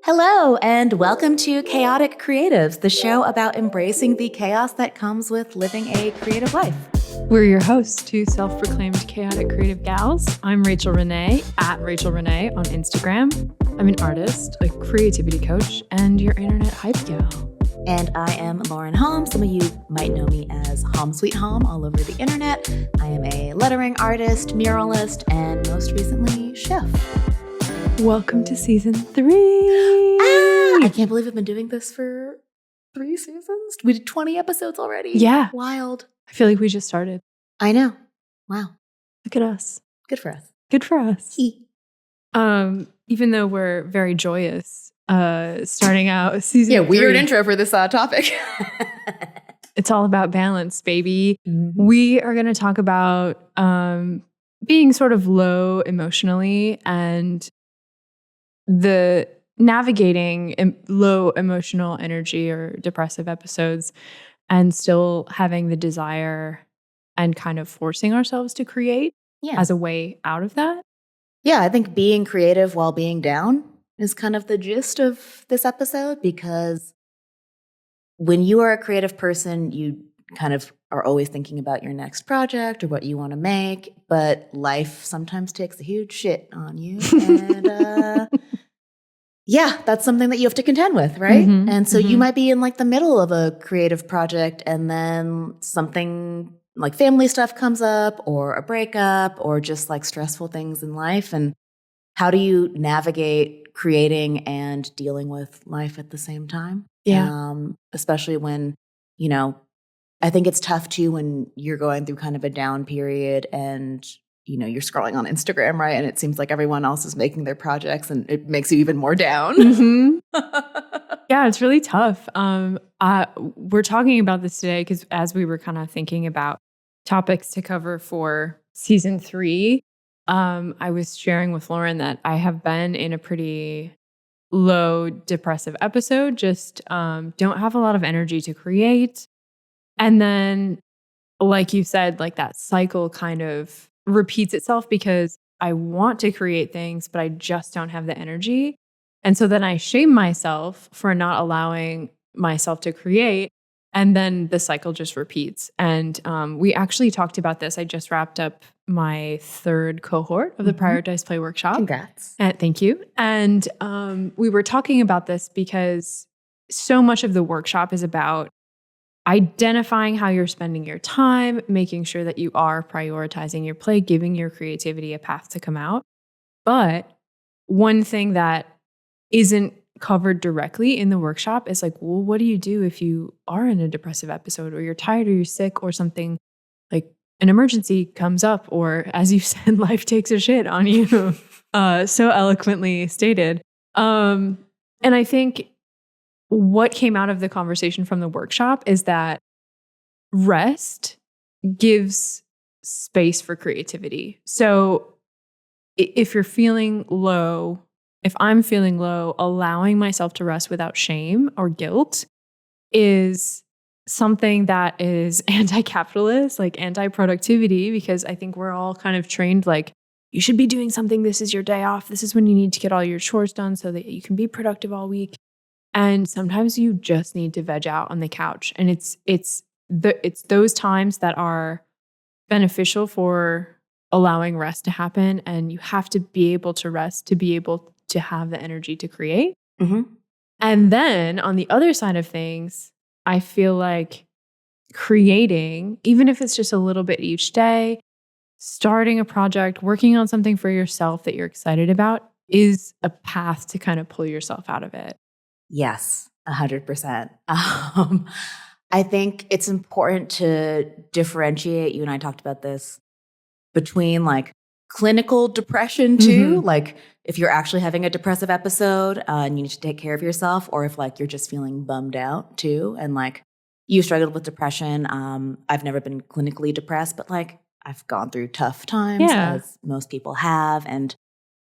Hello, and welcome to Chaotic Creatives, the show about embracing the chaos that comes with living a creative life. We're your hosts, two self-proclaimed chaotic creative gals. I'm Renae, at Rachael Renae on Instagram. I'm an artist, a creativity coach, and your internet hype gal. And I am Lauren Hom. Some of you might know me as Hom Sweet Hom all over the internet. I am a lettering artist, muralist, and most recently, chef. Welcome to season 3. I can't believe I've been doing this for 3 seasons. We did 20 episodes already. Yeah. Wild. I feel like we just started. I know. Wow. Look at us. Good for us. Good for us. Even though we're very joyous, starting out season 3. Weird intro for this topic. It's all about balance, baby. Mm-hmm. We are going to talk about being sort of low emotionally and the navigating low emotional energy or depressive episodes and still having the desire and kind of forcing ourselves to create as a way out of that. Yeah, I think being creative while being down is kind of the gist of this episode, because when you are a creative person, you kind of are always thinking about your next project or what you want to make, but life sometimes takes a huge shit on you. And yeah, that's something that you have to contend with, right? Mm-hmm, and so you might be in like the middle of a creative project and then something like family stuff comes up or a breakup or just like stressful things in life. And how do you navigate creating and dealing with life at the same time? Yeah. Especially when, I think it's tough too when you're going through kind of a down period and, you're scrolling on Instagram, right? And it seems like everyone else is making their projects and it makes you even more down. Mm-hmm. Yeah, it's really tough. We're talking about this today because as we were kind of thinking about topics to cover for season 3, I was sharing with Lauren that I have been in a pretty low depressive episode, just don't have a lot of energy to create. And then, like you said, like that cycle kind of repeats itself because I want to create things, but I just don't have the energy. And so then I shame myself for not allowing myself to create. And then the cycle just repeats. And we actually talked about this. I just wrapped up my 3rd cohort of the Prioritize Play workshop. Congrats. Thank you. And we were talking about this because so much of the workshop is about identifying how you're spending your time, making sure that you are prioritizing your play, giving your creativity a path to come out. But one thing that isn't covered directly in the workshop is like, well, what do you do if you are in a depressive episode or you're tired or you're sick or something like an emergency comes up or, as you said, life takes a shit on you, so eloquently stated. And I think what came out of the conversation from the workshop is that rest gives space for creativity. So if you're feeling low, if I'm feeling low, allowing myself to rest without shame or guilt is something that is anti-capitalist, like anti-productivity, because I think we're all kind of trained like, you should be doing something. This is your day off. This is when you need to get all your chores done so that you can be productive all week. And sometimes you just need to veg out on the couch. And it's those times that are beneficial for allowing rest to happen. And you have to be able to rest to be able to have the energy to create. Mm-hmm. And then on the other side of things, I feel like creating, even if it's just a little bit each day, starting a project, working on something for yourself that you're excited about is a path to kind of pull yourself out of it. Yes, 100%. I think it's important to differentiate, you and I talked about this, between like clinical depression too, like if you're actually having a depressive episode and you need to take care of yourself, or if like you're just feeling bummed out too, and like you struggled with depression. I've never been clinically depressed, but like I've gone through tough times, as most people have, and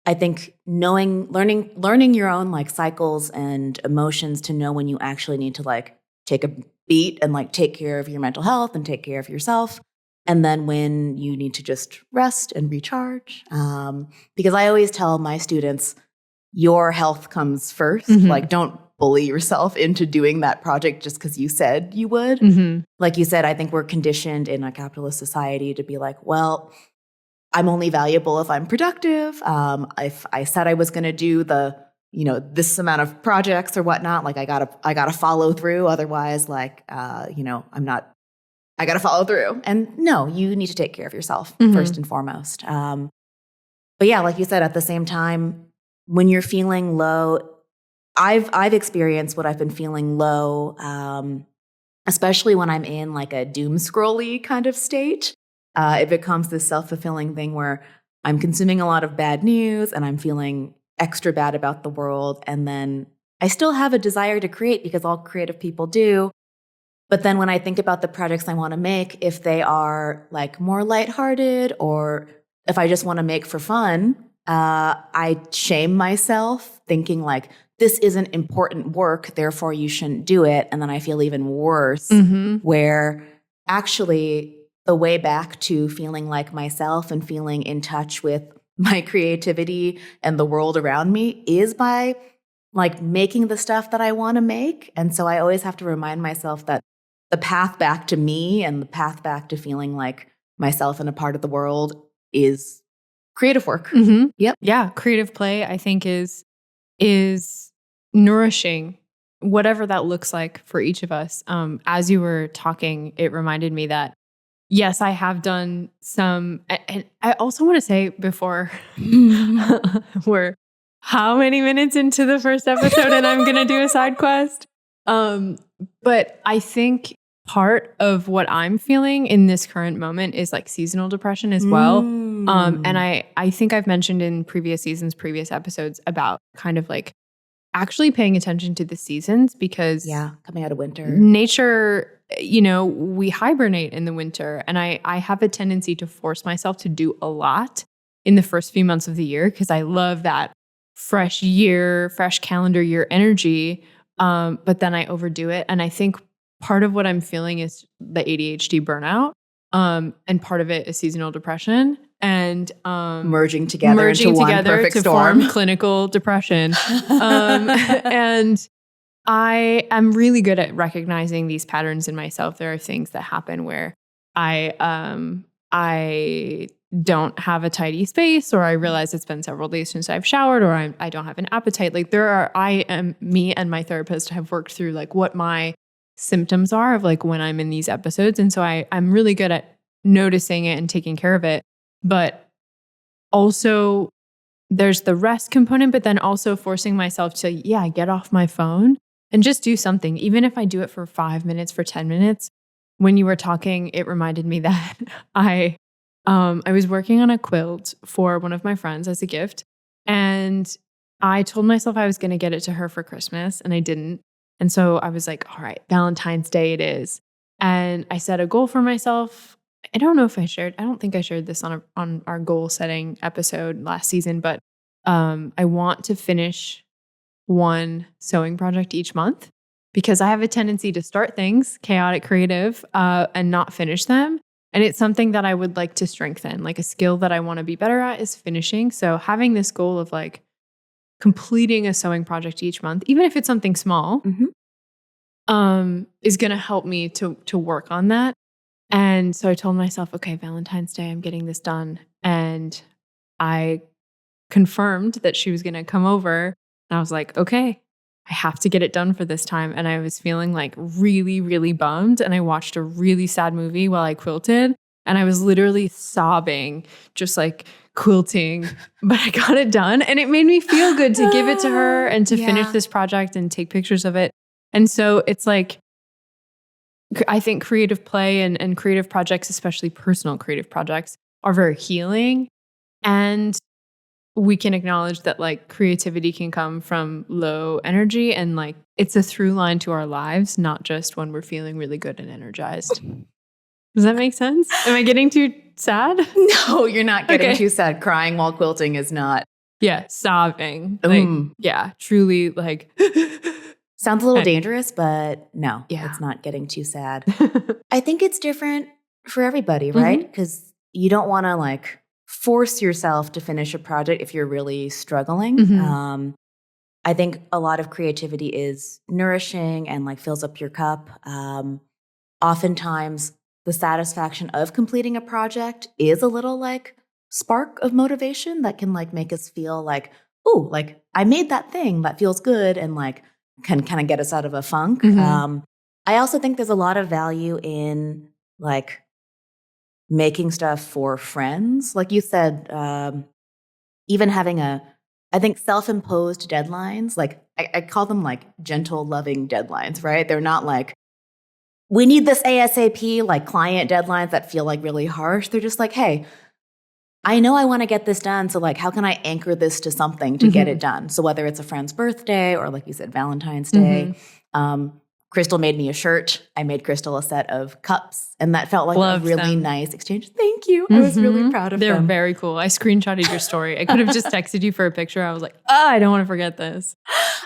I think learning your own like cycles and emotions to know when you actually need to like take a beat and like take care of your mental health and take care of yourself. And then when you need to just rest and recharge. Because I always tell my students, your health comes first. Mhm. Like, don't bully yourself into doing that project just because you said you would. Mhm. Like you said, I think we're conditioned in a capitalist society to be like, well, I'm only valuable if I'm productive. If I said I was going to do this amount of projects or whatnot, like I gotta follow through. Otherwise, like, I'm not, I gotta follow through. And no, you need to take care of yourself first and foremost. But yeah, like you said, at the same time, when you're feeling low, I've experienced what I've been feeling low, especially when I'm in like a doom scrolly kind of state. It becomes this self-fulfilling thing where I'm consuming a lot of bad news and I'm feeling extra bad about the world. And then I still have a desire to create because all creative people do. But then when I think about the projects I want to make, if they are like more lighthearted or if I just want to make for fun, I shame myself thinking like, this isn't important work, therefore you shouldn't do it. And then I feel even worse, where actually the way back to feeling like myself and feeling in touch with my creativity and the world around me is by like making the stuff that I want to make. And so I always have to remind myself that the path back to me and the path back to feeling like myself and a part of the world is creative work. Yep. Yeah. Creative play, I think, is nourishing, whatever that looks like for each of us. As you were talking, it reminded me that, yes, I have done some, and I also want to say before we're how many minutes into the first episode and I'm going to do a side quest. But I think part of what I'm feeling in this current moment is like seasonal depression as well. And I think I've mentioned in previous seasons, previous episodes about kind of like actually paying attention to the seasons because coming out of winter, nature, we hibernate in the winter. And I have a tendency to force myself to do a lot in the first few months of the year because I love that fresh calendar year energy. But then I overdo it. And I think part of what I'm feeling is the ADHD burnout. And part of it is seasonal depression and merging together into one perfect to storm. Form clinical depression. And I am really good at recognizing these patterns in myself. There are things that happen where I don't have a tidy space, or I realize it's been several days since I've showered, or I don't have an appetite. Like me and my therapist have worked through like what my symptoms are of like when I'm in these episodes. And so I'm really good at noticing it and taking care of it. But also there's the rest component, but then also forcing myself to, get off my phone and just do something. Even if I do it for 5 minutes, for 10 minutes. When you were talking, it reminded me that I was working on a quilt for one of my friends as a gift. And I told myself I was going to get it to her for Christmas, and I didn't. And so I was like, all right, Valentine's Day it is. And I set a goal for myself. I don't think I shared this on our goal setting episode last season, but I want to finish one sewing project each month because I have a tendency to start things, chaotic creative, and not finish them. And it's something that I would like to strengthen, like a skill that I want to be better at is finishing. So having this goal of like completing a sewing project each month, even if it's something small, is going to help me to work on that. And so I told myself, okay, Valentine's Day, I'm getting this done. And I confirmed that she was going to come over. And I was like, okay, I have to get it done for this time. And I was feeling like really, really bummed. And I watched a really sad movie while I quilted. And I was literally sobbing, just like quilting, but I got it done. And it made me feel good to give it to her and to finish this project and take pictures of it. And so it's like, I think creative play and creative projects, especially personal creative projects, are very healing. And we can acknowledge that like creativity can come from low energy, and like it's a through line to our lives, not just when we're feeling really good and energized. Does that make sense? Am I getting too sad? No, you're not getting too sad. Crying while quilting is not. Yeah, sobbing. Like, truly like... Sounds a little dangerous, but no, it's not getting too sad. I think it's different for everybody, right? Because you don't want to like force yourself to finish a project if you're really struggling. I think a lot of creativity is nourishing and like fills up your cup. Oftentimes, the satisfaction of completing a project is a little like spark of motivation that can like make us feel like, oh, like I made that thing that feels good and like can kind of get us out of a funk. I also think there's a lot of value in like making stuff for friends. Like you said, even having I think self-imposed deadlines, like I call them like gentle, loving deadlines, right? They're not like, we need this ASAP, like client deadlines that feel like really harsh. They're just like, hey, I know I want to get this done. So like, how can I anchor this to something to get it done? So whether it's a friend's birthday or like you said, Valentine's Day, Kristle made me a shirt. I made Kristle a set of cups, and that felt like a really nice exchange. Thank you. I was really proud of them. They're very cool. I screenshotted your story. I could have just texted you for a picture. I was like, I don't want to forget this.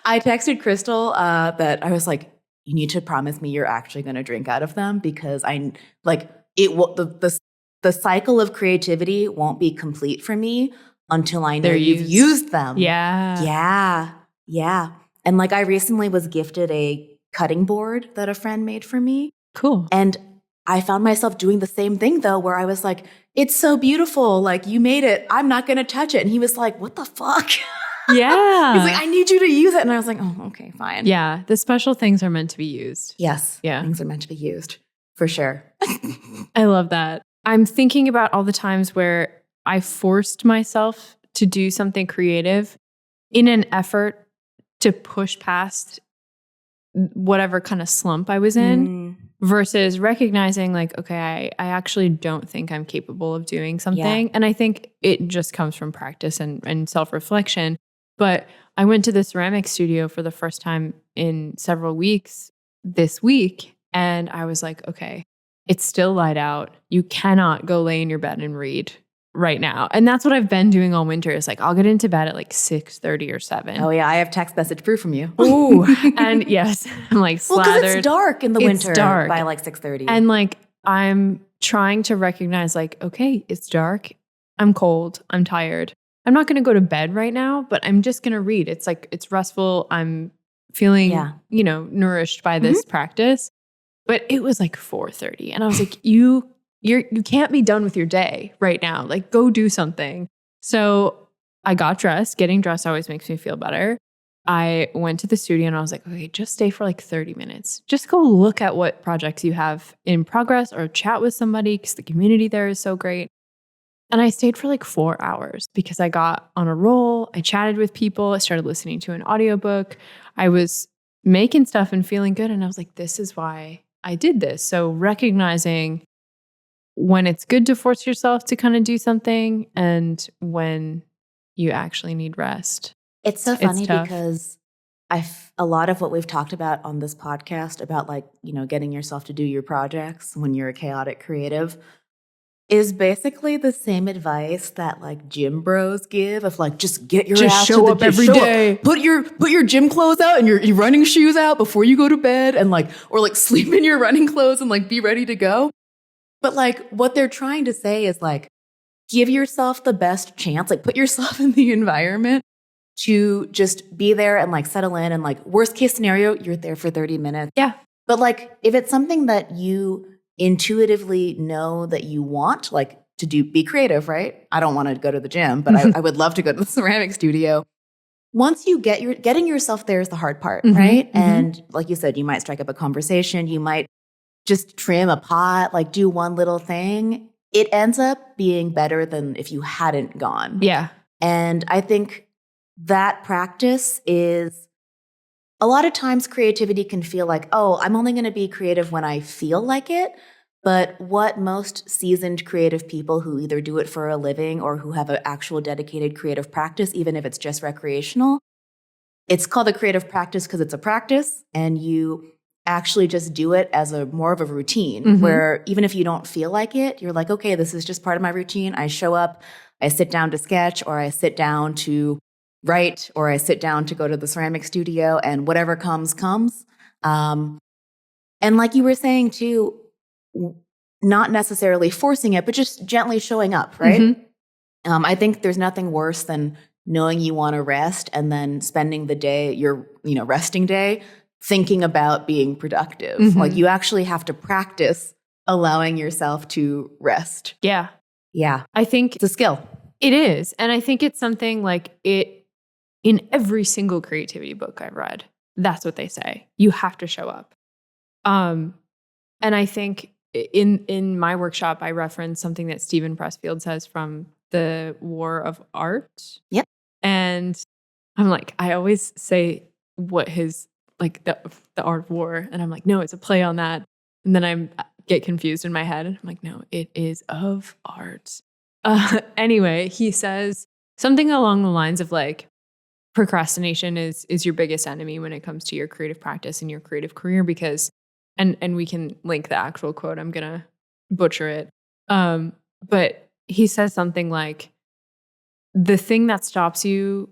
I texted Kristle that I was like, you need to promise me you're actually going to drink out of them because I like it. The cycle of creativity won't be complete for me until I know you've used them. Yeah. And like I recently was gifted a cutting board that a friend made for me. Cool. And I found myself doing the same thing though, where I was like, it's so beautiful. Like you made it. I'm not going to touch it. And he was like, what the fuck? Yeah. He's like, I need you to use it. And I was like, oh, okay, fine. Yeah. The special things are meant to be used. Yes. Yeah. Things are meant to be used for sure. I love that. I'm thinking about all the times where I forced myself to do something creative in an effort to push past whatever kind of slump I was in versus recognizing like, okay, I actually don't think I'm capable of doing something. Yeah. And I think it just comes from practice and self-reflection. But I went to the ceramic studio for the first time in several weeks this week. And I was like, okay, it's still light out. You cannot go lay in your bed and read right now. And that's what I've been doing all winter. Is like, I'll get into bed at like 6:30 or 7. Oh yeah. I have text message proof from you. Ooh. And yes, I'm like slathered. Well, because it's dark in the winter by like 6:30. And like, I'm trying to recognize like, okay, it's dark. I'm cold. I'm tired. I'm not going to go to bed right now, but I'm just going to read. It's like, it's restful. I'm feeling, nourished by this practice. But it was like 4:30. And I was like, you can't be done with your day right now. Like, go do something. So I got dressed. Getting dressed always makes me feel better. I went to the studio and I was like, okay, just stay for like 30 minutes. Just go look at what projects you have in progress or chat with somebody because the community there is so great. And I stayed for like 4 hours because I got on a roll. I chatted with people. I started listening to an audiobook. I was making stuff and feeling good. And I was like, this is why I did this. So recognizing when it's good to force yourself to kind of do something and when you actually need rest. It's so funny because a lot of what we've talked about on this podcast about like, getting yourself to do your projects when you're a chaotic creative is basically the same advice that like gym bros give of like, just get your ass show up every day. Put your gym clothes out and your running shoes out before you go to bed and like, or like sleep in your running clothes and like be ready to go. But like what they're trying to say is like, give yourself the best chance, like put yourself in the environment to just be there and like settle in and like worst case scenario, you're there for 30 minutes. Yeah. But like if it's something that you intuitively know that you want, like to be creative, right? I don't want to go to the gym, but I would love to go to the ceramic studio. Once you getting yourself there is the hard part, right? And like you said, you might strike up a conversation. You might just trim a pot, like do one little thing. It ends up being better than if you hadn't gone. Yeah. And I think that practice is a lot of times creativity can feel like, oh, I'm only going to be creative when I feel like it. But what most seasoned creative people who either do it for a living or who have an actual dedicated creative practice, even if it's just recreational, it's called a creative practice because it's a practice and you actually just do it as more of a routine where even if you don't feel like it, you're like, okay, this is just part of my routine. I show up, I sit down to sketch or I sit down to write or I sit down to go to the ceramic studio and whatever comes. And like you were saying too, not necessarily forcing it, but just gently showing up, right? I think there's nothing worse than knowing you want to rest and then spending the day, your, resting day, thinking about being productive. Mhm. Like you actually have to practice allowing yourself to rest. Yeah. Yeah. I think It's a skill. it is. And I think it's something like in every single creativity book I've read, that's what they say. You have to show up. And I think in my workshop, I reference something that Stephen Pressfield says from The War of Art. Yep. And I'm like, I always say what his, like the art of war. And I'm like, no, it's a play on that. And then I get confused in my head. I'm like, no, it is of art. Anyway, he says something along the lines of like, procrastination is your biggest enemy when it comes to your creative practice and your creative career because, and we can link the actual quote. I'm going to butcher it. But he says something like, the thing that stops you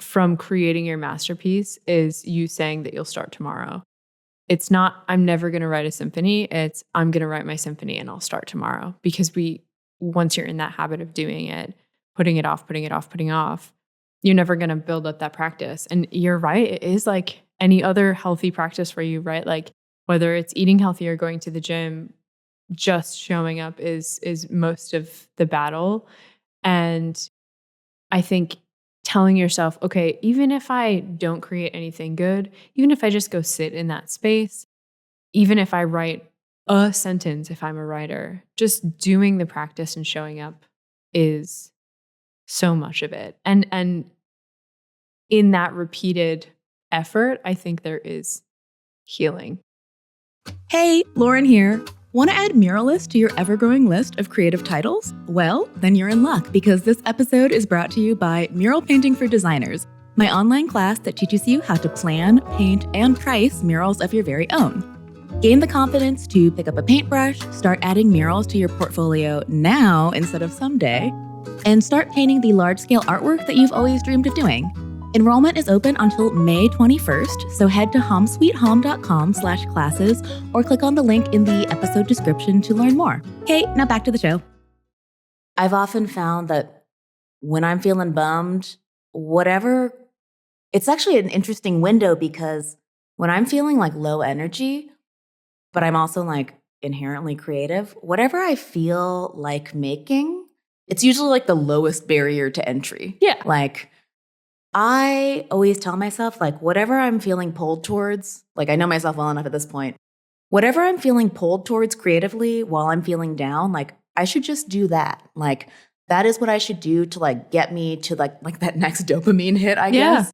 from creating your masterpiece is you saying that you'll start tomorrow. It's not, I'm never going to write a symphony. It's, I'm going to write my symphony and I'll start tomorrow. Because once you're in that habit of doing it, putting it off, you're never going to build up that practice. And you're right. It is like any other healthy practice for you, right? Like whether it's eating healthy or going to the gym, just showing up is most of the battle. And I think telling yourself, okay, even if I don't create anything good, even if I just go sit in that space, even if I write a sentence, if I'm a writer, just doing the practice and showing up is so much of it. And in that repeated effort, I think there is healing. Hey, Lauren here. Want to add Muralist to your ever-growing list of creative titles? Well, then you're in luck because this episode is brought to you by Mural Painting for Designers, my online class that teaches you how to plan, paint, and price murals of your very own. Gain the confidence to pick up a paintbrush, start adding murals to your portfolio now instead of someday, and start painting the large-scale artwork that you've always dreamed of doing. Enrollment is open until May 21st, so head to homsweethom.com/classes or click on the link in the episode description to learn more. Okay, now back to the show. I've often found that when I'm feeling bummed, it's actually an interesting window because when I'm feeling like low energy, but I'm also like inherently creative, whatever I feel like making, it's usually like the lowest barrier to entry. Yeah. Like I always tell myself, like, whatever I'm feeling pulled towards, like, I know myself well enough at this point, whatever I'm feeling pulled towards creatively while I'm feeling down, like, I should just do that. Like, that is what I should do to, like, get me to, like that next dopamine hit, I guess,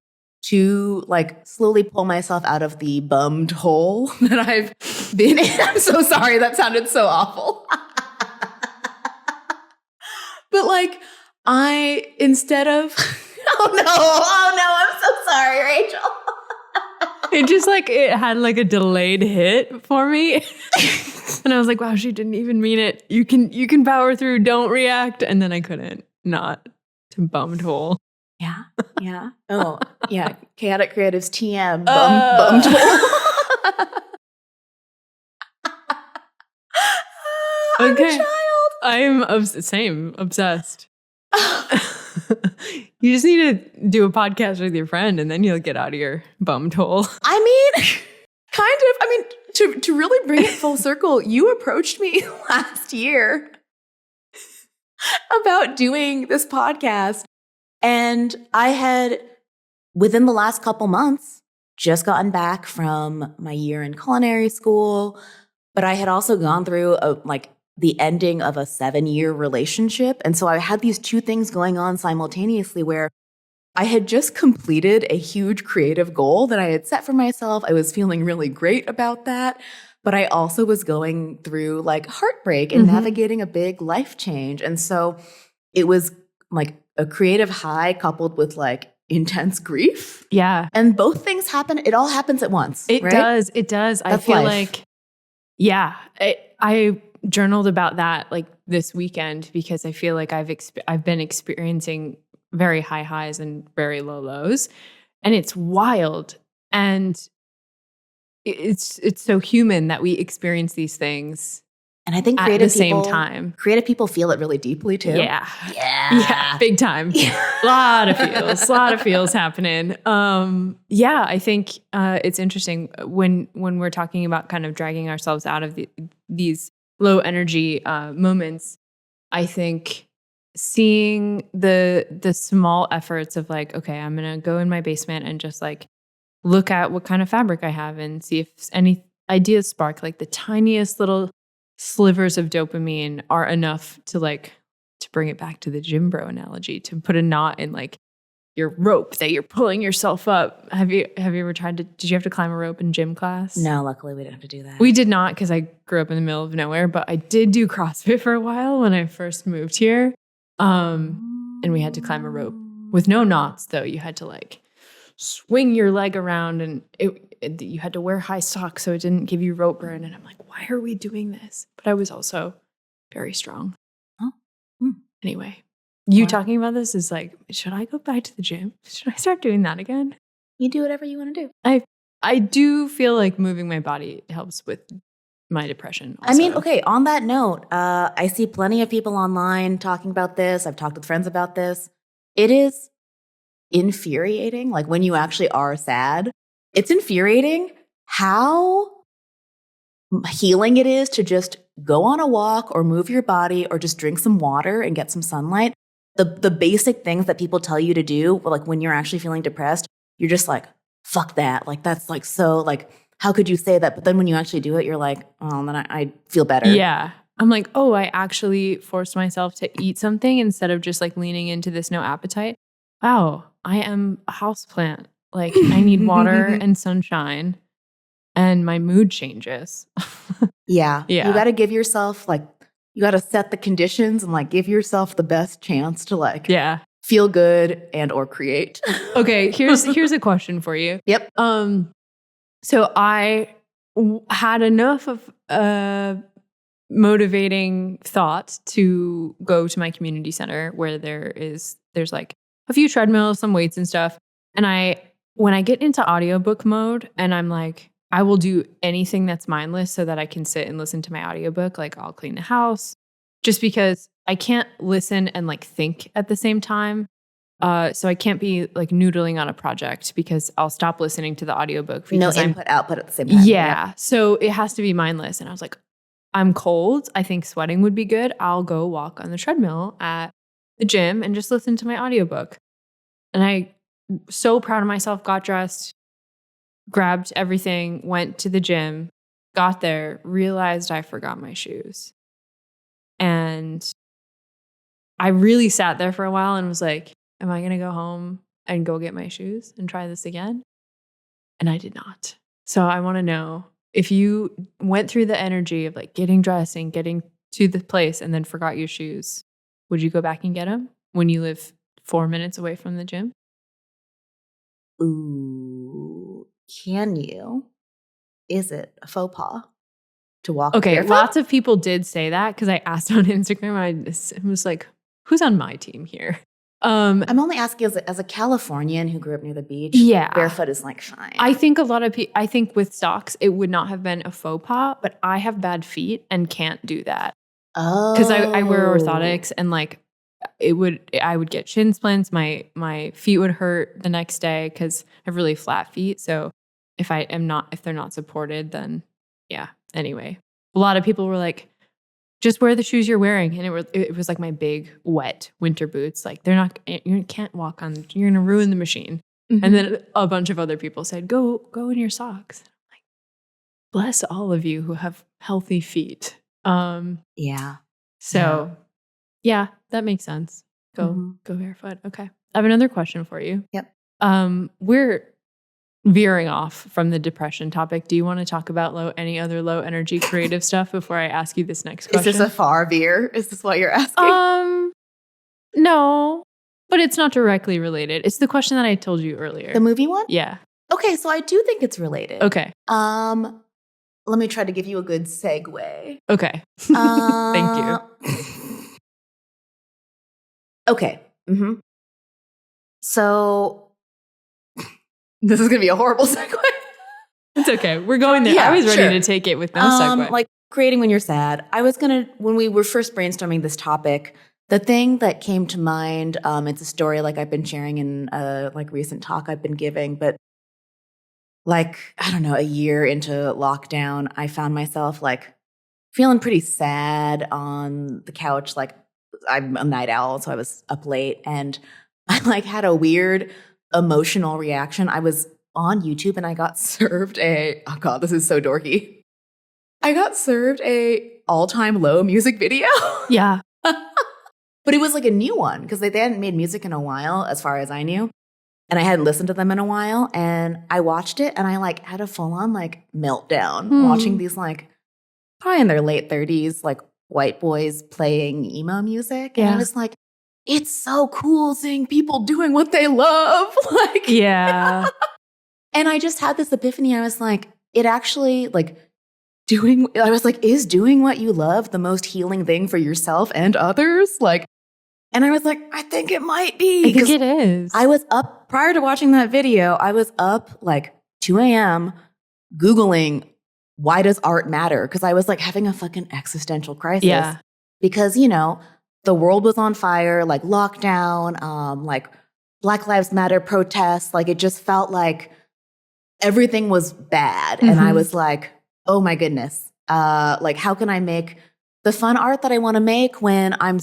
to, like, slowly pull myself out of the bummed hole that I've been in. I'm so sorry. That sounded so awful. But, like, instead of... Oh no, I'm so sorry, Rachel. It had like a delayed hit for me. And I was like, wow, she didn't even mean it. You can power through, don't react. And then I couldn't not to bummed hole. Yeah. Oh, yeah. Chaotic Creatives TM, bummed hole. Okay. I'm a child. I'm obsessed. You just need to do a podcast with your friend and then you'll get out of your bummed hole. I mean, kind of. I mean, to really bring it full circle, you approached me last year about doing this podcast. And I had, within the last couple months, just gotten back from my year in culinary school. But I had also gone through the ending of a 7-year relationship. And so I had these two things going on simultaneously where I had just completed a huge creative goal that I had set for myself. I was feeling really great about that. But I also was going through like heartbreak and navigating a big life change. And so it was like a creative high coupled with like intense grief. Yeah. And both things happen. It all happens at once. It right? does. It does. That's I feel life. like, yeah, I journaled about that like this weekend because I feel like I've been experiencing very high highs and very low lows, and it's wild. And it's so human that we experience these things And I think at the same time. Creative people feel it really deeply too. Yeah, big time. A lot of feels happening. I think it's interesting when we're talking about kind of dragging ourselves out of these low energy moments. I think seeing the small efforts of like, okay, I'm gonna go in my basement and just like look at what kind of fabric I have and see if any ideas spark, like the tiniest little slivers of dopamine are enough to like, to bring it back to the gym bro analogy, to put a knot in like your rope that you're pulling yourself up. Have you ever did you have to climb a rope in gym class? No, luckily we didn't have to do that. We did not, because I grew up in the middle of nowhere, but I did do CrossFit for a while when I first moved here. And we had to climb a rope with no knots though. You had to like swing your leg around, and you had to wear high socks so it didn't give you rope burn. And I'm like, why are we doing this? But I was also very strong. Oh. Anyway, you talking about this is like, should I go back to the gym? Should I start doing that again? You do whatever you want to do. I do feel like moving my body helps with my depression also. I mean, okay, on that note, I see plenty of people online talking about this. I've talked with friends about this. It is infuriating. Like when you actually are sad, it's infuriating how healing it is to just go on a walk or move your body or just drink some water and get some sunlight. The basic things that people tell you to do, like when you're actually feeling depressed, you're just like, fuck that. Like that's like so like, how could you say that? But then when you actually do it, you're like, oh, then I feel better. Yeah. I'm like, oh, I actually forced myself to eat something instead of just like leaning into this no appetite. Wow, I am a houseplant. Like I need water and sunshine, and my mood changes. Yeah. You Yeah. got to give yourself like, you got to set the conditions and like give yourself the best chance to like feel good and or create. Okay, here's a question for you. Yep. So I had enough of motivating thought to go to my community center where there's like a few treadmills, some weights and stuff. And when I get into audiobook mode and I'm like, I will do anything that's mindless so that I can sit and listen to my audiobook. Like I'll clean the house just because I can't listen and like think at the same time. So I can't be like noodling on a project because I'll stop listening to the audiobook. No input, output at the same time. Yeah. So it has to be mindless. And I was like, I'm cold. I think sweating would be good. I'll go walk on the treadmill at the gym and just listen to my audiobook. And I so proud of myself, got dressed, grabbed everything, went to the gym, got there, realized I forgot my shoes. And I really sat there for a while and was like, am I going to go home and go get my shoes and try this again? And I did not. So I want to know, if you went through the energy of like getting dressed and getting to the place and then forgot your shoes, would you go back and get them when you live 4 minutes away from the gym? Ooh, can you? Is it a faux pas to walk? Okay, barefoot? lots of people did say that because I asked on Instagram. I was like, who's on my team here? I'm only asking as a Californian who grew up near the beach. Yeah. Barefoot is like fine. I think a lot of people, I think with socks, it would not have been a faux pas, but I have bad feet and can't do that. Oh. Because I wear orthotics and like I would get shin splints. My feet would hurt the next day because I have really flat feet. So if they're not supported, then yeah. Anyway, a lot of people were like, just wear the shoes you're wearing. And it was like my big wet winter boots. Like you can't walk on, you're going to ruin the machine. Mm-hmm. And then a bunch of other people said, go in your socks. I'm like, bless all of you who have healthy feet. Yeah. So yeah, that makes sense. Go barefoot. Okay. I have another question for you. Yep. We're veering off from the depression topic. Do you want to talk about any other low energy creative stuff before I ask you this next question? Is this a far veer? Is this what you're asking? No, but it's not directly related. It's the question that I told you earlier. The movie one? Yeah. Okay, so I do think it's related. Okay. Let me try to give you a good segue. Okay. Thank you. Okay. Mm-hmm. So this is going to be a horrible segue. It's okay. We're going there. Yeah, I was ready sure. to take it with no segue. Like creating when you're sad. When we were first brainstorming this topic, the thing that came to mind, it's a story like I've been sharing in a like recent talk I've been giving, but like, I don't know, a year into lockdown, I found myself like feeling pretty sad on the couch. Like, I'm a night owl, so I was up late, and I like had a weird emotional reaction. I was on YouTube and I got served oh God, this is so dorky. I got served a all-time low music video. Yeah. But it was like a new one because they hadn't made music in a while, as far as I knew. And I hadn't listened to them in a while. And I watched it and I like had a full-on like meltdown watching these like probably in their late 30s, like white boys playing emo music. And I was like, it's so cool seeing people doing what they love. Like, yeah. And I just had this epiphany. I was like, it actually like is doing what you love the most healing thing for yourself and others? Like, and I was like, I think it might be. I think it is. I was up prior to watching that video. I was up like 2 a.m. Googling, why does art matter? Because I was like having a fucking existential crisis. Yeah. Because, you know, the world was on fire, like lockdown, like Black Lives Matter protests. Like it just felt like everything was bad. And I was like, oh my goodness. Like how can I make the fun art that I want to make when I'm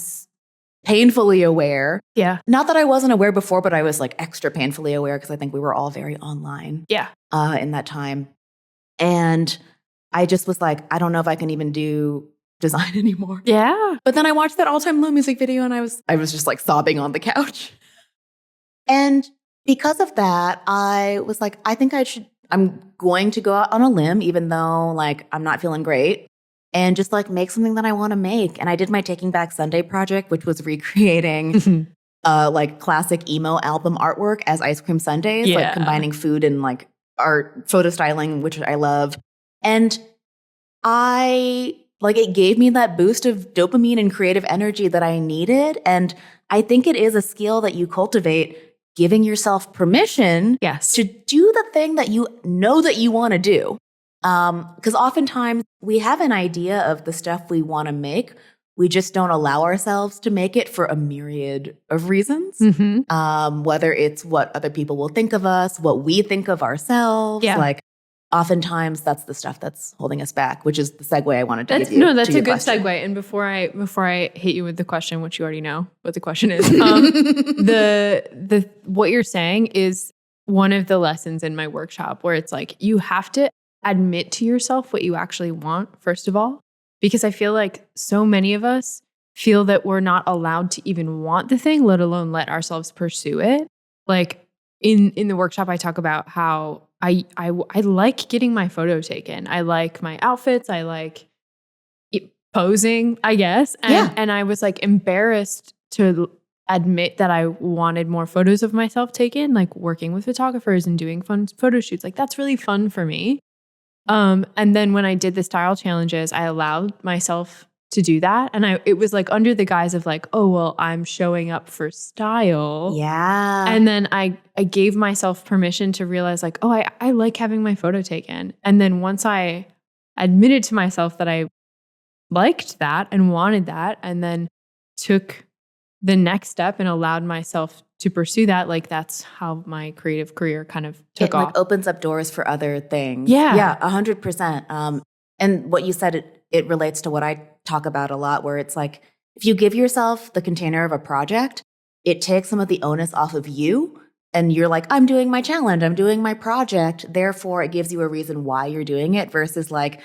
painfully aware? Yeah. Not that I wasn't aware before, but I was like extra painfully aware because I think we were all very online. Yeah. In that time. And I just was like, I don't know if I can even do design anymore. Yeah. But then I watched that all-time low music video and I was just like sobbing on the couch. And because of that, I was like, I think I'm going to go out on a limb, even though like I'm not feeling great, and just like make something that I want to make. And I did my Taking Back Sunday project, which was recreating like classic emo album artwork as ice cream sundaes, like combining food and like art, photo styling, which I love. And it gave me that boost of dopamine and creative energy that I needed. And I think it is a skill that you cultivate, giving yourself permission to do the thing that you know that you want to do. Because oftentimes we have an idea of the stuff we want to make. We just don't allow ourselves to make it for a myriad of reasons. Whether it's what other people will think of us, what we think of ourselves. Like oftentimes that's the stuff that's holding us back, which is the segue I wanted to give you. No, that's a good question. segue. And before I hit you with the question, which you already know what the question is, the what you're saying is one of the lessons in my workshop where it's like you have to admit to yourself what you actually want, first of all, because I feel like so many of us feel that we're not allowed to even want the thing, let alone let ourselves pursue it. Like in the workshop, I talk about how I like getting my photo taken. I like my outfits. I like posing, I guess. And I was like embarrassed to admit that I wanted more photos of myself taken, like working with photographers and doing fun photo shoots. Like that's really fun for me. And then when I did the style challenges, I allowed myself to do that. And it was like under the guise of like, oh, well, I'm showing up for style. Yeah. And then I gave myself permission to realize like, oh, I like having my photo taken. And then once I admitted to myself that I liked that and wanted that, and then took the next step and allowed myself to pursue that, like that's how my creative career kind of took off. Like opens up doors for other things. Yeah. 100%. And what you said, it relates to what I talk about a lot, where it's like, if you give yourself the container of a project, it takes some of the onus off of you. And you're like, I'm doing my challenge, I'm doing my project. Therefore, it gives you a reason why you're doing it versus like,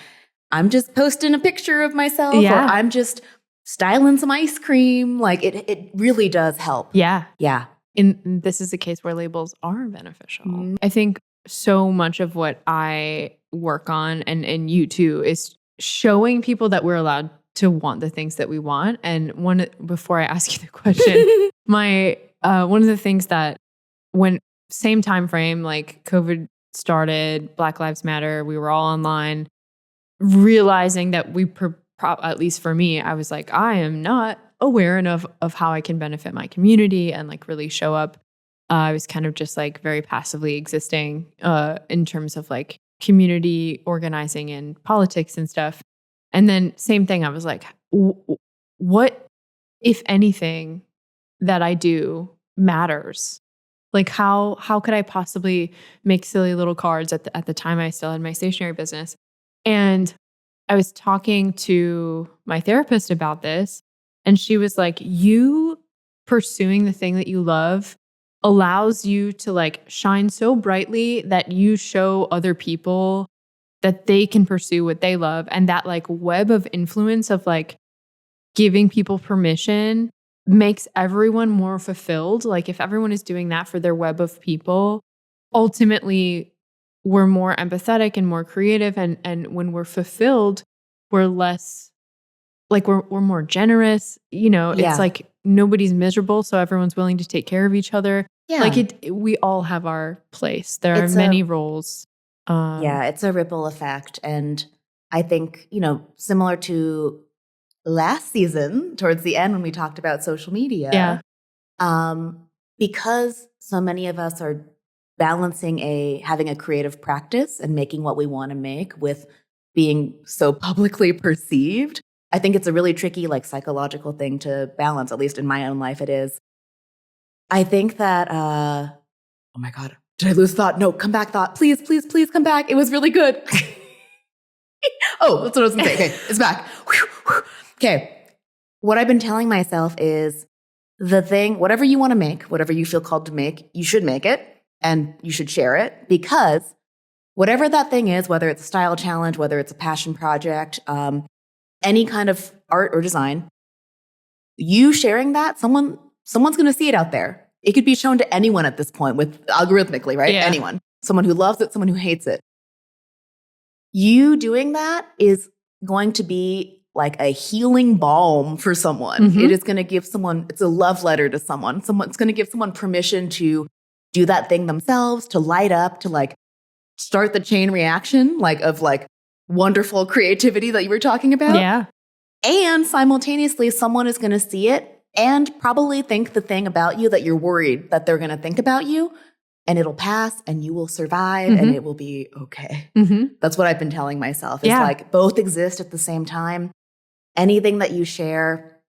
I'm just posting a picture of myself or I'm just styling some ice cream. Like it really does help. Yeah. Yeah. And this is a case where labels are beneficial. I think so much of what I work on and you too is showing people that we're allowed to want the things that we want. And before I ask you the question, one of the things that when same time frame, like COVID started, Black Lives Matter, we were all online, realizing that at least for me, I was like, I am not aware enough of how I can benefit my community and like really show up. I was kind of just like very passively existing in terms of like community organizing and politics and stuff. And then same thing, I was like, what, if anything, that I do matters? Like how could I possibly make silly little cards at the time I still had my stationery business? And I was talking to my therapist about this, and she was like, you pursuing the thing that you love allows you to like shine so brightly that you show other people that they can pursue what they love. And that like web of influence of like giving people permission makes everyone more fulfilled. Like if everyone is doing that for their web of people, ultimately we're more empathetic and more creative. And when we're fulfilled, we're less like we're more generous. You know, it's like nobody's miserable. So everyone's willing to take care of each other. Yeah. Like we all have our place. There are many roles. It's a ripple effect. And I think, you know, similar to last season, towards the end when we talked about social media, because so many of us are balancing having a creative practice and making what we want to make with being so publicly perceived, I think it's a really tricky like psychological thing to balance, at least in my own life it is. I think that, oh my God, did I lose thought? No, come back thought. Please, please, please come back. It was really good. Oh, that's what I was going to say. Okay, it's back. Okay. What I've been telling myself is the thing, whatever you want to make, whatever you feel called to make, you should make it and you should share it, because whatever that thing is, whether it's a style challenge, whether it's a passion project, any kind of art or design, you sharing that, someone's going to see it out there. It could be shown to anyone at this point with algorithmically, right? Yeah. Anyone, someone who loves it, someone who hates it. You doing that is going to be like a healing balm for someone. Mm-hmm. It is going to give someone, it's a love letter to someone. It's going to give someone permission to do that thing themselves, to light up, to like start the chain reaction, like of like wonderful creativity that you were talking about. Yeah. And simultaneously, someone is going to see it and probably think the thing about you that you're worried that they're going to think about you, and it'll pass and you will survive and it will be okay. Mm-hmm. That's what I've been telling myself. It's like both exist at the same time. Anything that you share,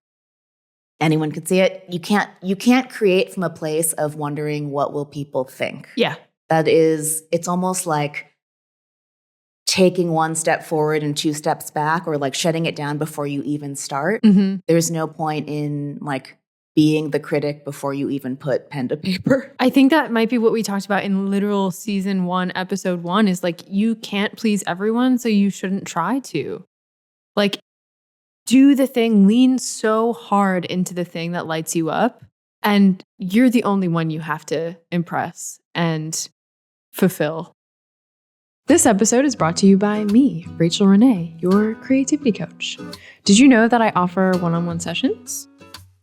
anyone could see it. You can't create from a place of wondering what will people think. Yeah. It's almost like taking one step forward and two steps back, or like shutting it down before you even start. Mm-hmm. There's no point in like being the critic before you even put pen to paper. I think that might be what we talked about in literal season 1, episode 1, is like, you can't please everyone, so you shouldn't try to. Like, do the thing, lean so hard into the thing that lights you up, and you're the only one you have to impress and fulfill. This episode is brought to you by me, Rachael Renae, your creativity coach. Did you know that I offer one-on-one sessions?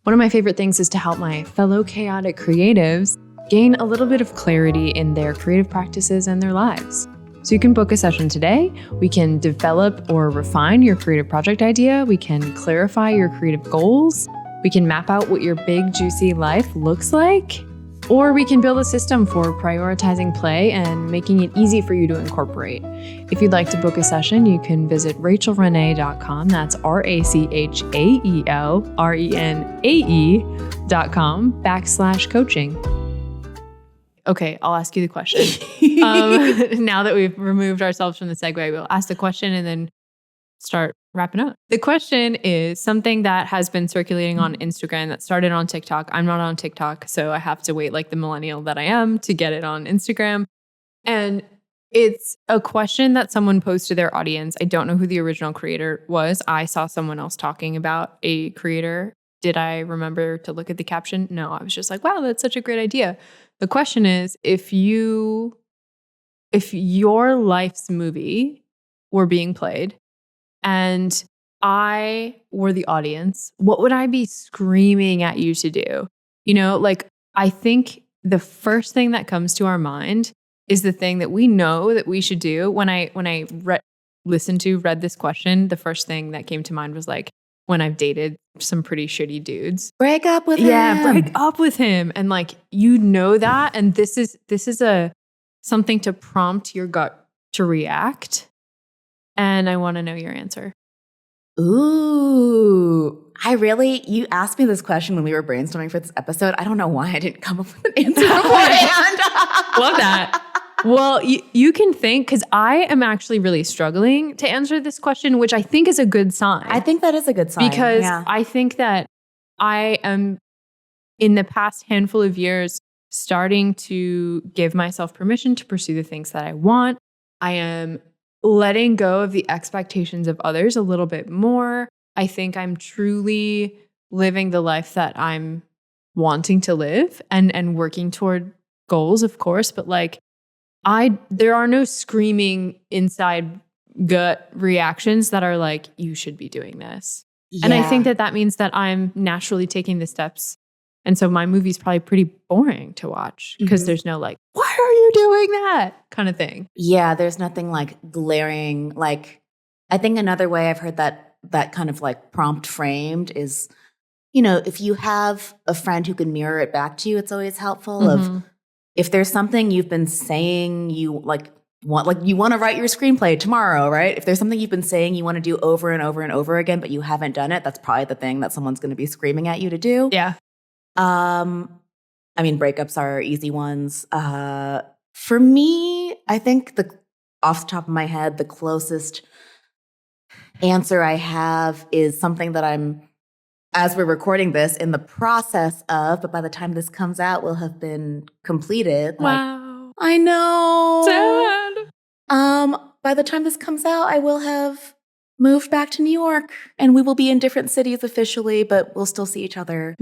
One of my favorite things is to help my fellow chaotic creatives gain a little bit of clarity in their creative practices and their lives. So you can book a session today. We can develop or refine your creative project idea. We can clarify your creative goals. We can map out what your big, juicy life looks like. Or we can build a system for prioritizing play and making it easy for you to incorporate. If you'd like to book a session, you can visit rachaelrenae.com. That's RachaelRenae.com/coaching. Okay, I'll ask you the question. Now that we've removed ourselves from the segue, we'll ask the question and then start wrapping up. The question is something that has been circulating on Instagram that started on TikTok. I'm not on TikTok, so I have to wait like the millennial that I am to get it on Instagram. And it's a question that someone posed to their audience. I don't know who the original creator was. I saw someone else talking about a creator. Did I remember to look at the caption? No, I was just like, wow, that's such a great idea. The question is, if your life's movie were being played and I were the audience, what would I be screaming at you to do? You know, like, I think the first thing that comes to our mind is the thing that we know that we should do. When I read this question, the first thing that came to mind was like, when I've dated some pretty shitty dudes. Break up with him. Yeah, break up with him. And like, you know that. And this is something to prompt your gut to react. And I want to know your answer. Ooh, you asked me this question when we were brainstorming for this episode. I don't know why I didn't come up with an answer beforehand. Love that. Well, you can think, because I am actually really struggling to answer this question, which I think is a good sign. I think that is a good sign. Because I think that I am, in the past handful of years, starting to give myself permission to pursue the things that I want. I am letting go of the expectations of others a little bit more. I think I'm truly living the life that I'm wanting to live and working toward goals, of course, but like there are no screaming inside gut reactions that are like, you should be doing this. Yeah. And I think that means that I'm naturally taking the steps. And so my movie's probably pretty boring to watch because there's no like, why are you doing that kind of thing. Yeah, there's nothing like glaring. Like, I think another way I've heard that kind of like prompt framed is, you know, if you have a friend who can mirror it back to you, it's always helpful. Of if there's something you've been saying you want to write your screenplay tomorrow, right? If there's something you've been saying you want to do over and over and over again, but you haven't done it, that's probably the thing that someone's going to be screaming at you to do. Yeah. I mean, breakups are easy ones. For me, I think off the top of my head, the closest answer I have is something that I'm, as we're recording this, in the process of, but by the time this comes out, will have been completed. Wow. I know. Sad. By the time this comes out, I will have moved back to New York, and we will be in different cities officially, but we'll still see each other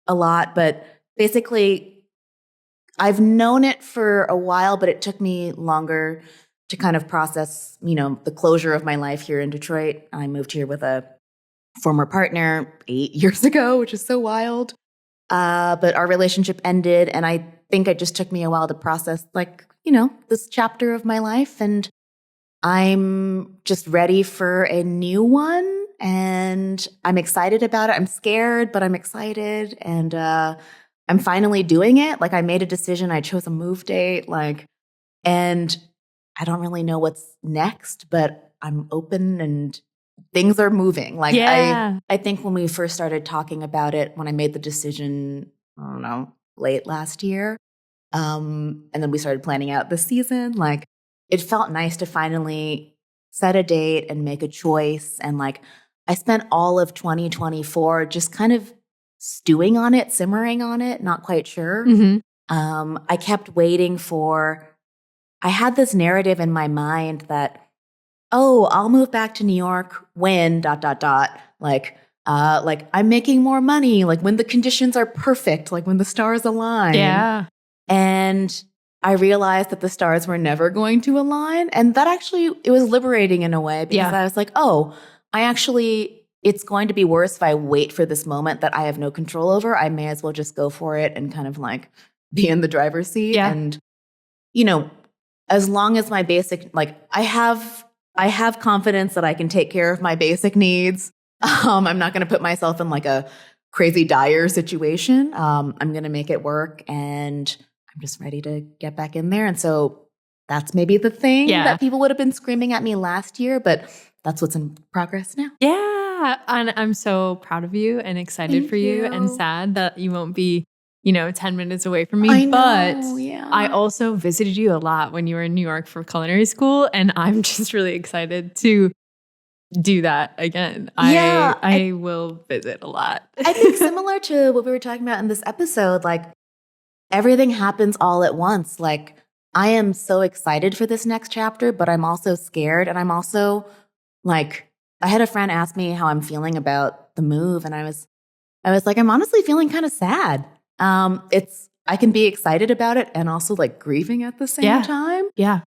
a lot. But basically, I've known it for a while, but it took me longer to kind of process, you know, the closure of my life here in Detroit. I moved here with a former partner 8 years ago, which is so wild. But our relationship ended, and I think it just took me a while to process, like, you know, this chapter of my life. And I'm just ready for a new one, and I'm excited about it. I'm scared, but I'm excited, and I'm finally doing it. Like, I made a decision. I chose a move date, and I don't really know what's next, but I'm open and things are moving. Like, I think when we first started talking about it, when I made the decision, I don't know, late last year, and then we started planning out this season, like, it felt nice to finally set a date and make a choice. And like, I spent all of 2024 just kind of stewing on it, simmering on it, not quite sure. I kept waiting I had this narrative in my mind that, oh, I'll move back to New York when ... Like I'm making more money, like when the conditions are perfect, like when the stars align. Yeah. And I realized that the stars were never going to align. And that actually, it was liberating in a way, because I was like, oh, it's going to be worse if I wait for this moment that I have no control over. I may as well just go for it and kind of like be in the driver's seat. Yeah. And, you know, as long as my basic, like I have confidence that I can take care of my basic needs. I'm not going to put myself in like a crazy dire situation. I'm going to make it work, and I'm just ready to get back in there. And so that's maybe the thing that people would have been screaming at me last year, but that's what's in progress now. Yeah. And I'm so proud of you and excited for you and sad that you won't be, 10 minutes away from me. I also visited you a lot when you were in New York for culinary school, and I'm just really excited to do that again. I will visit a lot. I think similar to what we were talking about in this episode, like everything happens all at once. Like, I am so excited for this next chapter, but I'm also scared. And I'm also like, I had a friend ask me how I'm feeling about the move. And I was like, I'm honestly feeling kind of sad. I can be excited about it and also like grieving at the same time. Yeah.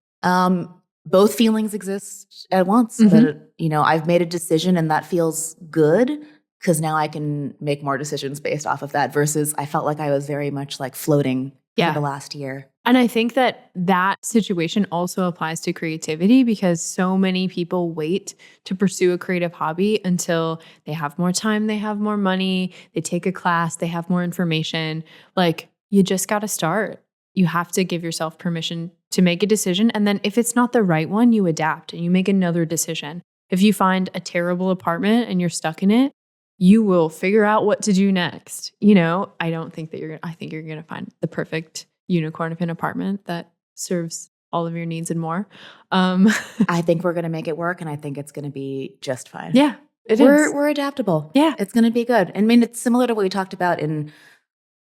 Both feelings exist at once, but I've made a decision, and that feels good because now I can make more decisions based off of that, versus I felt like I was very much like floating for the last year. And I think that situation also applies to creativity, because so many people wait to pursue a creative hobby until they have more time, they have more money, they take a class, they have more information. Like, you just got to start. You have to give yourself permission to make a decision. And then if it's not the right one, you adapt and you make another decision. if you find a terrible apartment and you're stuck in it, you will figure out what to do next. I don't think that I think you're going to find the perfect unicorn of an apartment that serves all of your needs and more. I think we're going to make it work, and I think it's going to be just fine. Yeah, We're adaptable. Yeah. It's going to be good. I mean, it's similar to what we talked about in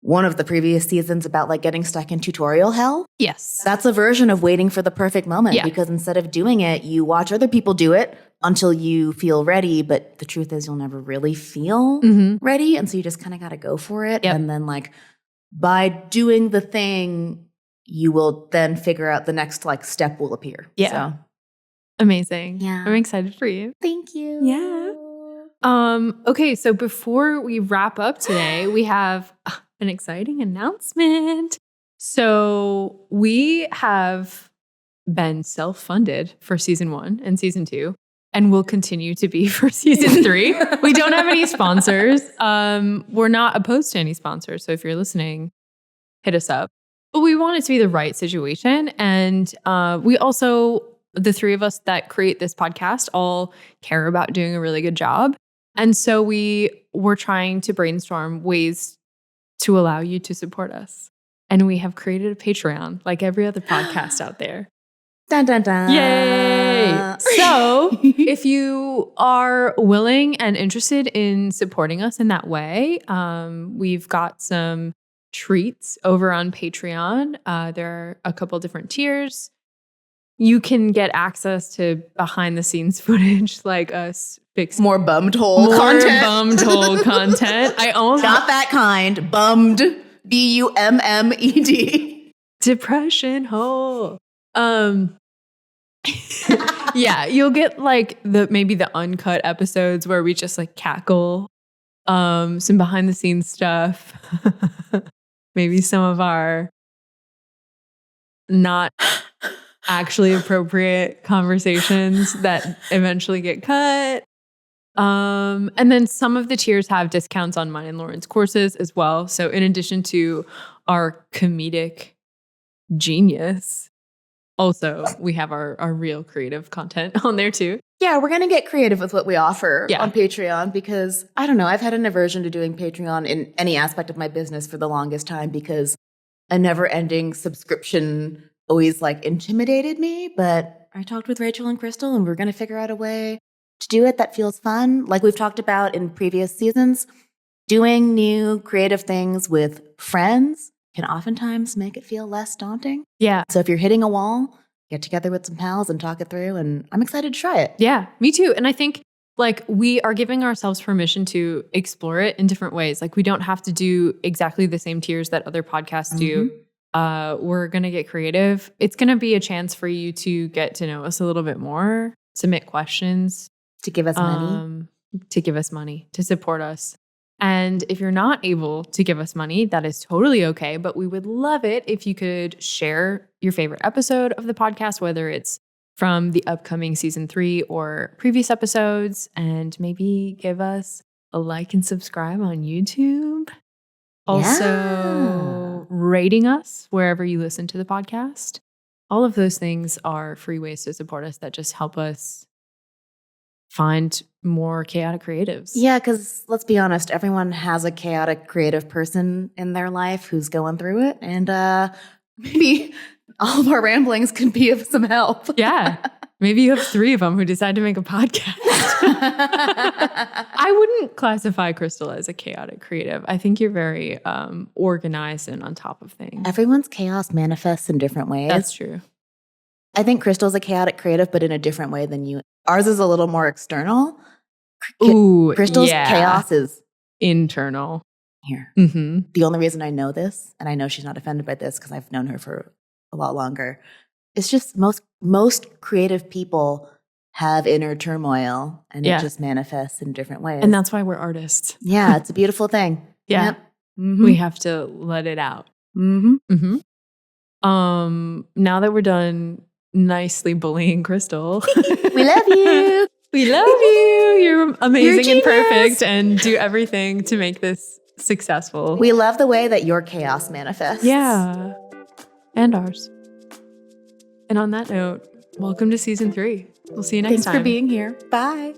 one of the previous seasons about like getting stuck in tutorial hell. Yes. That's a version of waiting for the perfect moment, Yeah. because instead of doing it, you watch other people do it until you feel ready. But the truth is you'll never really feel ready. And so you just kind of got to go for it. Yep. And then like by doing the thing, you will then figure out the next like step will appear. Yeah. So. Amazing. Yeah. I'm excited for you. Thank you. Yeah. Okay, so before we wrap up today, we have an exciting announcement. So we have been self-funded for season 1 and season 2, and will continue to be for season 3. We don't have any sponsors. We're not opposed to any sponsors. So if you're listening, hit us up. But we want it to be the right situation. And we also, the 3 of us that create this podcast, all care about doing a really good job. And so we were trying to brainstorm ways to allow you to support us. And we have created a Patreon like every other podcast out there. Dun, dun, dun. Yay! So if you are willing and interested in supporting us in that way, we've got some treats over on Patreon. There are a couple different tiers. You can get access to behind the scenes footage like us fixing More bummed hole content. bummed hole content. I almost Not that kind. Bummed. BUMMED. depression hole. Yeah, you'll get like maybe the uncut episodes where we just like cackle, some behind the scenes stuff, maybe some of our not actually appropriate conversations that eventually get cut. And then some of the tiers have discounts on mine and Lauren's courses as well. So in addition to our comedic genius, also we have our real creative content on there too. Yeah, we're going to get creative with what we offer Yeah. on Patreon because, I don't know, I've had an aversion to doing Patreon in any aspect of my business for the longest time because a never-ending subscription always like intimidated me. But I talked with Rachael and Kristle and we're going to figure out a way to do it that feels fun. Like we've talked about in previous seasons, doing new creative things with friends can oftentimes make it feel less daunting. Yeah. So if you're hitting a wall, get together with some pals and talk it through. And I'm excited to try it. Yeah, me too. And I think like we are giving ourselves permission to explore it in different ways. Like we don't have to do exactly the same tiers that other podcasts do. We're going to get creative. It's going to be a chance for you to get to know us a little bit more, submit questions. To give us money. To give us money, to support us. And if you're not able to give us money, that is totally okay. But we would love it if you could share your favorite episode of the podcast, whether it's from the upcoming season 3 or previous episodes, and maybe give us a like and subscribe on YouTube. Also, rating us wherever you listen to the podcast. All of those things are free ways to support us that just help us find more chaotic creatives. Yeah, because let's be honest, everyone has a chaotic creative person in their life who's going through it. And maybe all of our ramblings could be of some help. Yeah. Maybe you have 3 of them who decide to make a podcast. I wouldn't classify Kristle as a chaotic creative. I think you're very organized and on top of things. Everyone's chaos manifests in different ways. That's true. I think Kristle's a chaotic creative, but in a different way than you. Ours is a little more external. Ooh, Kristle's yeah. chaos is internal. here. Mm-hmm. The only reason I know this, and I know she's not offended by this because I've known her for a lot longer, it's just most creative people have inner turmoil and it just manifests in different ways. And that's why we're artists. Yeah, it's a beautiful thing. Yeah. Yep. Mm-hmm. We have to let it out. Mm-hmm. Mm-hmm. Now that we're done nicely bullying Kristle. We love you. We love you. You're amazing You're and genius. perfect and do everything to make this successful. We love the way that your chaos manifests. Yeah. And ours. And on that note, Welcome to season 3. We'll see you next Thanks time. for being here. Bye.